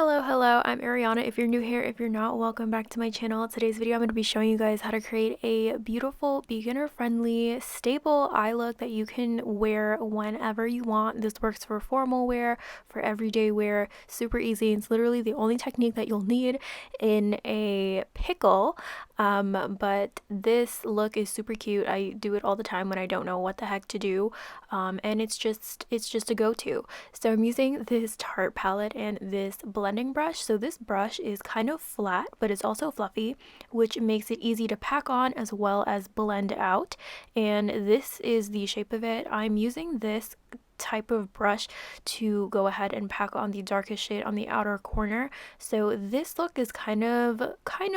Hello, I'm Ariana. If you're new here, if you're not, welcome back to my channel. Today's video, I'm going to be showing you guys how to create a beautiful, beginner-friendly, staple eye look that you can wear whenever you want. This works for formal wear, for everyday wear, super easy. It's literally the only technique that you'll need in a pickle. But this look is super cute. I do it all the time when I don't know what the heck to do. And it's just a go-to. So I'm using this Tarte palette and this blending brush. So this brush is kind of flat, but it's also fluffy, which makes it easy to pack on as well as blend out. And this is the shape of it. I'm using this type of brush to go ahead and pack on the darkest shade on the outer corner. So this look is kind of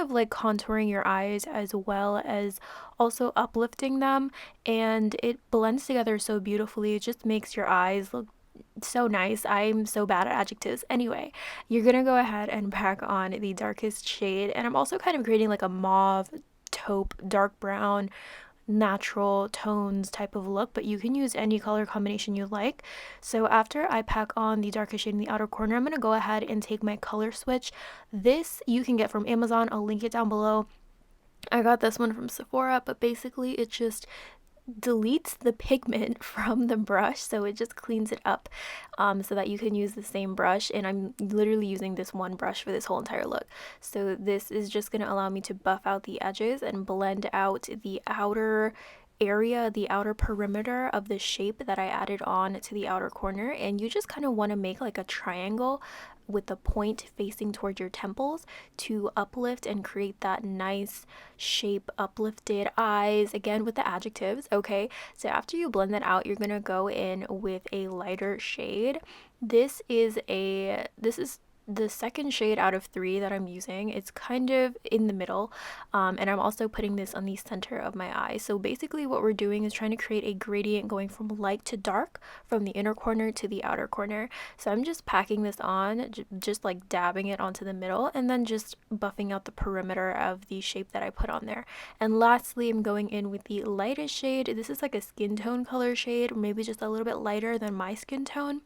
like contouring your eyes as well as also uplifting them, and it blends together so beautifully. It just makes your eyes look so nice. I'm so bad at adjectives. Anyway, you're gonna go ahead and pack on the darkest shade, and I'm also kind of creating like a mauve, taupe, dark brown, natural tones type of look, but you can use any color combination you like. So after I pack on the darkest shade in the outer corner, I'm going to go ahead and take my color switch. This you can get from Amazon. I'll link it down below. I got this one from Sephora, but basically it just deletes the pigment from the brush, so it just cleans it up so that you can use the same brush. And I'm literally using this one brush for this whole entire look. So this is just going to allow me to buff out the edges and blend out the outer area, the outer perimeter of the shape that I added on to the outer corner. And you just kind of want to make like a triangle with the point facing towards your temples to uplift and create that nice shape, uplifted eyes, again with the adjectives. Okay, so after you blend that out, you're gonna go in with a lighter shade. This is the second shade out of 3 that I'm using. It's kind of in the middle, and I'm also putting this on the center of my eye. So basically what we're doing is trying to create a gradient going from light to dark, from the inner corner to the outer corner. So I'm just packing this on, just like dabbing it onto the middle, and then just buffing out the perimeter of the shape that I put on there. And lastly, I'm going in with the lightest shade. This is like a skin tone color shade, maybe just a little bit lighter than my skin tone,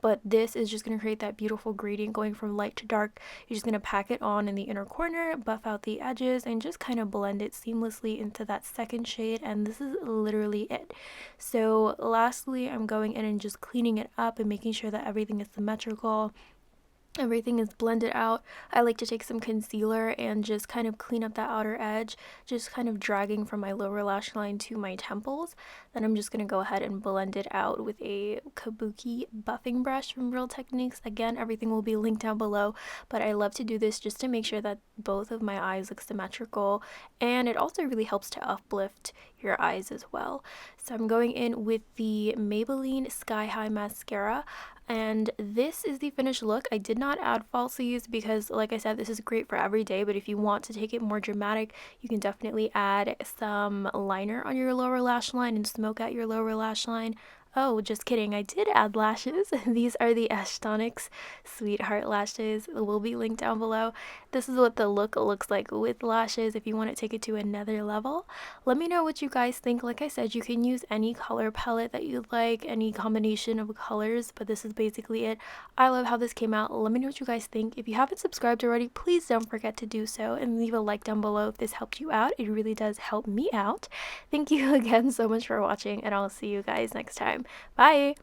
but this is just going to create that beautiful gradient going from light to dark. You're just going to pack it on in the inner corner, buff out the edges, and just kind of blend it seamlessly into that second shade, and this is literally it. So lastly, I'm going in and just cleaning it up and making sure that everything is symmetrical. Everything is blended out. I like to take some concealer and just kind of clean up that outer edge, just kind of dragging from my lower lash line to my temples. Then I'm just going to go ahead and blend it out with a kabuki buffing brush from Real Techniques. Again, everything will be linked down below, but I love to do this just to make sure that both of my eyes look symmetrical, and it also really helps to uplift your eyes as well. So I'm going in with the Maybelline Sky High Mascara, and this is the finished look. I did not add falsies because, like I said, this is great for every day, but if you want to take it more dramatic, you can definitely add some liner on your lower lash line and smoke out your lower lash line. Oh, just kidding. I did add lashes. These are the Astonix Sweetheart lashes. It will be linked down below. This is what the look looks like with lashes if you want to take it to another level. Let me know what you guys think. Like I said, you can use any color palette that you like, any combination of colors, but this is basically it. I love how this came out. Let me know what you guys think. If you haven't subscribed already, please don't forget to do so and leave a like down below if this helped you out. It really does help me out. Thank you again so much for watching, and I'll see you guys next time. Bye!